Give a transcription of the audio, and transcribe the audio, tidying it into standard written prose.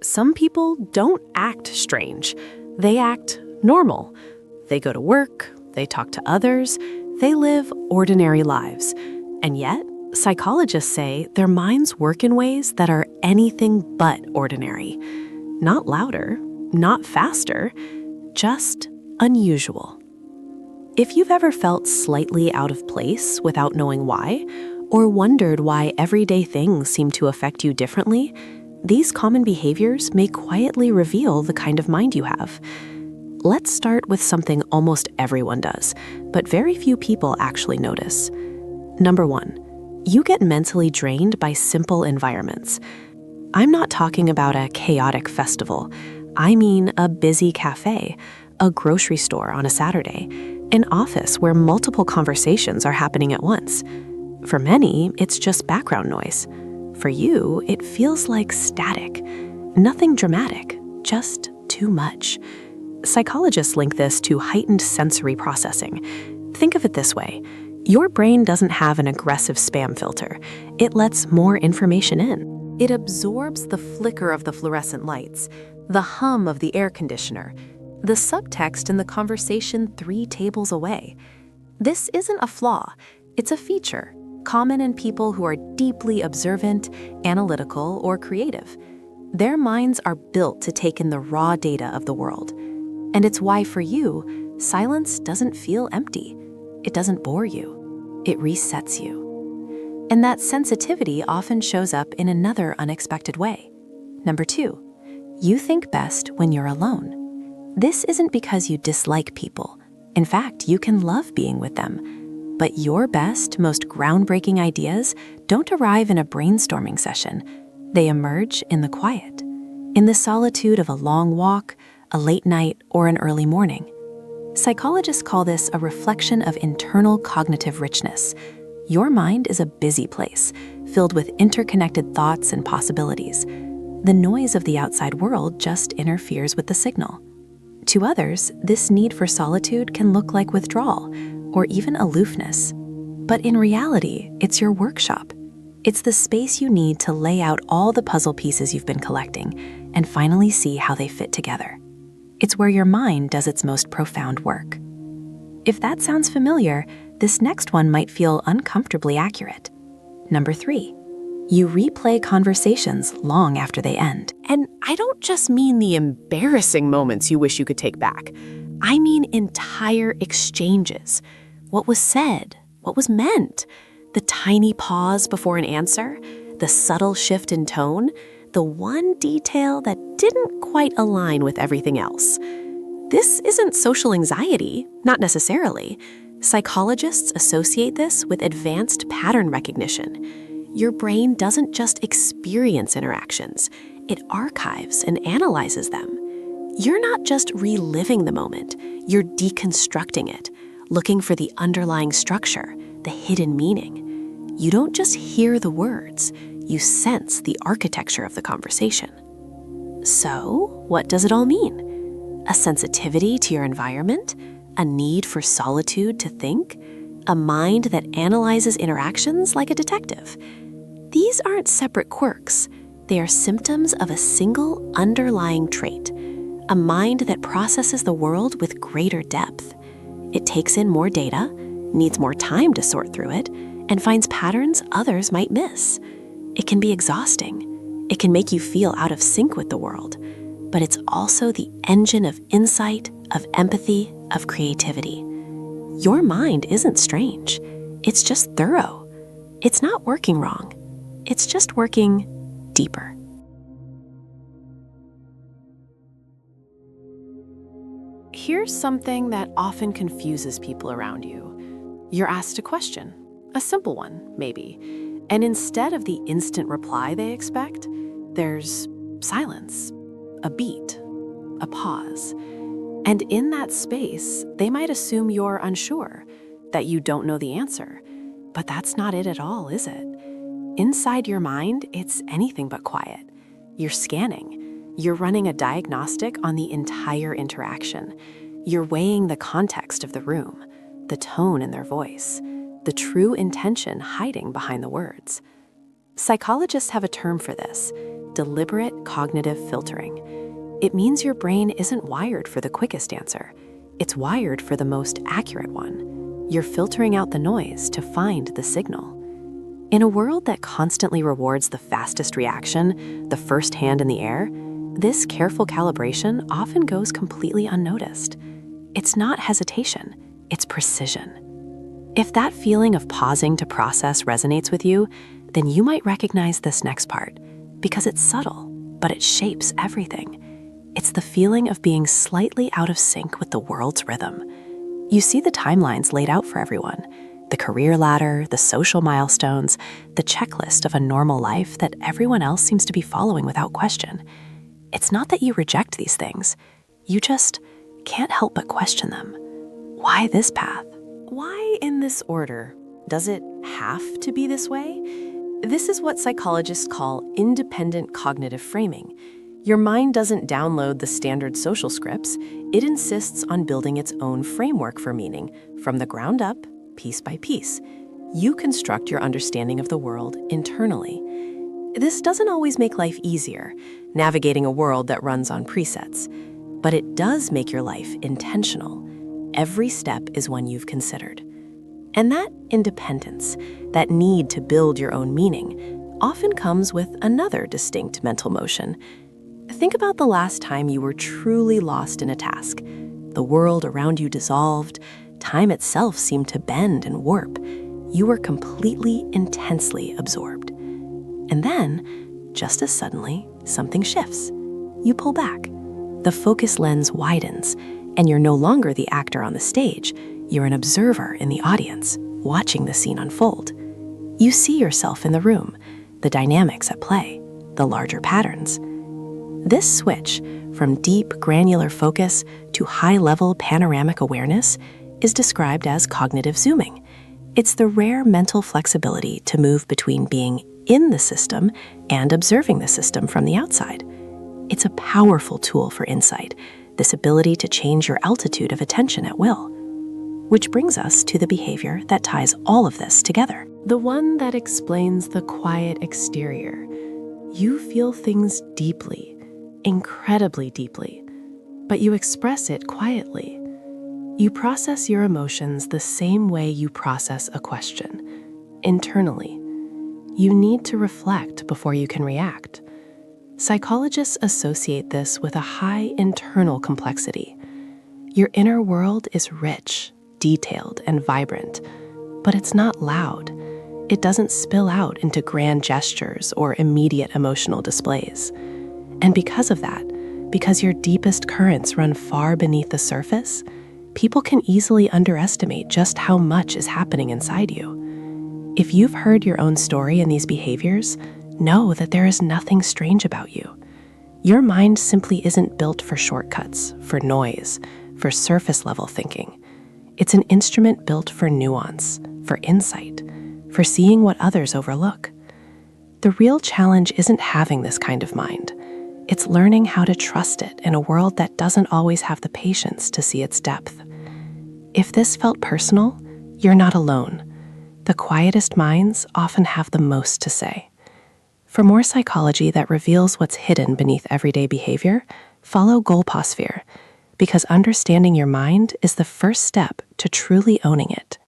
Some people don't act strange. They act normal. They go to work, they talk to others, they live ordinary lives. And yet, psychologists say their minds work in ways that are anything but ordinary. Not louder, not faster, just unusual. If you've ever felt slightly out of place without knowing why, or wondered why everyday things seem to affect you differently, these common behaviors may quietly reveal the kind of mind you have. Let's start with something almost everyone does, but very few people actually notice. Number 1, you get mentally drained by simple environments. I'm not talking about a chaotic festival. I mean a busy cafe, a grocery store on a Saturday, an office where multiple conversations are happening at once. For many, it's just background noise. For you, it feels like static. Nothing dramatic, just too much. Psychologists link this to heightened sensory processing. Think of it this way. Your brain doesn't have an aggressive spam filter. It lets more information in. It absorbs the flicker of the fluorescent lights, the hum of the air conditioner, the subtext in the conversation 3 tables away. This isn't a flaw, it's a feature, common in people who are deeply observant, analytical, or creative. Their minds are built to take in the raw data of the world. And it's why, for you, silence doesn't feel empty. It doesn't bore you. It resets you. And that sensitivity often shows up in another unexpected way. Number 2, you think best when you're alone. This isn't because you dislike people. In fact, you can love being with them. But your best, most groundbreaking ideas don't arrive in a brainstorming session. They emerge in the quiet, in the solitude of a long walk, a late night, or an early morning. Psychologists call this a reflection of internal cognitive richness. Your mind is a busy place, filled with interconnected thoughts and possibilities. The noise of the outside world just interferes with the signal. To others, this need for solitude can look like withdrawal or even aloofness. But in reality, it's your workshop. It's the space you need to lay out all the puzzle pieces you've been collecting and finally see how they fit together. It's where your mind does its most profound work. If that sounds familiar, this next one might feel uncomfortably accurate. Number 3, you replay conversations long after they end. And I don't just mean the embarrassing moments you wish you could take back. I mean entire exchanges. What was said, what was meant, the tiny pause before an answer, the subtle shift in tone, the one detail that didn't quite align with everything else. This isn't social anxiety, not necessarily. Psychologists associate this with advanced pattern recognition. Your brain doesn't just experience interactions, it archives and analyzes them. You're not just reliving the moment, you're deconstructing it, looking for the underlying structure, the hidden meaning. You don't just hear the words, you sense the architecture of the conversation. So, what does it all mean? A sensitivity to your environment? A need for solitude to think? A mind that analyzes interactions like a detective? These aren't separate quirks. They are symptoms of a single underlying trait, a mind that processes the world with greater depth. It takes in more data, needs more time to sort through it, and finds patterns others might miss. It can be exhausting. It can make you feel out of sync with the world, but it's also the engine of insight, of empathy, of creativity. Your mind isn't strange. It's just thorough. It's not working wrong. It's just working deeper. Here's something that often confuses people around you. You're asked a question, a simple one, maybe, and instead of the instant reply they expect, there's silence, a beat, a pause. And in that space, they might assume you're unsure, that you don't know the answer. But that's not it at all, is it? Inside your mind, it's anything but quiet. You're scanning. You're running a diagnostic on the entire interaction. You're weighing the context of the room, the tone in their voice, the true intention hiding behind the words. Psychologists have a term for this: deliberate cognitive filtering. It means your brain isn't wired for the quickest answer. It's wired for the most accurate one. You're filtering out the noise to find the signal. In a world that constantly rewards the fastest reaction, the first hand in the air, this careful calibration often goes completely unnoticed. It's not hesitation, it's precision. If that feeling of pausing to process resonates with you, then you might recognize this next part, because it's subtle, but it shapes everything. It's the feeling of being slightly out of sync with the world's rhythm. You see the timelines laid out for everyone, the career ladder, the social milestones, the checklist of a normal life that everyone else seems to be following without question. It's not that you reject these things, you just can't help but question them. Why this path? Why in this order? Does it have to be this way? This is what psychologists call independent cognitive framing. Your mind doesn't download the standard social scripts, it insists on building its own framework for meaning, from the ground up, piece by piece. You construct your understanding of the world internally. This doesn't always make life easier, navigating a world that runs on presets, but it does make your life intentional. Every step is one you've considered. And that independence, that need to build your own meaning, often comes with another distinct mental motion. Think about the last time you were truly lost in a task. The world around you dissolved, time itself seemed to bend and warp. You were completely, intensely absorbed. And then, just as suddenly, something shifts. You pull back. The focus lens widens, and you're no longer the actor on the stage. You're an observer in the audience, watching the scene unfold. You see yourself in the room, the dynamics at play, the larger patterns. This switch from deep, granular focus to high-level panoramic awareness is described as cognitive zooming. It's the rare mental flexibility to move between being in the system and observing the system from the outside. It's a powerful tool for insight, this ability to change your altitude of attention at will. Which brings us to the behavior that ties all of this together. The one that explains the quiet exterior. You feel things deeply, incredibly deeply, but you express it quietly. You process your emotions the same way you process a question, internally. You need to reflect before you can react. Psychologists associate this with a high internal complexity. Your inner world is rich, detailed, and vibrant, but it's not loud. It doesn't spill out into grand gestures or immediate emotional displays. And because of that, because your deepest currents run far beneath the surface, people can easily underestimate just how much is happening inside you. If you've heard your own story in these behaviors, know that there is nothing strange about you. Your mind simply isn't built for shortcuts, for noise, for surface-level thinking. It's an instrument built for nuance, for insight, for seeing what others overlook. The real challenge isn't having this kind of mind. It's learning how to trust it in a world that doesn't always have the patience to see its depth. If this felt personal, you're not alone. The quietest minds often have the most to say. For more psychology that reveals what's hidden beneath everyday behavior, follow Goalposphere, because understanding your mind is the first step to truly owning it.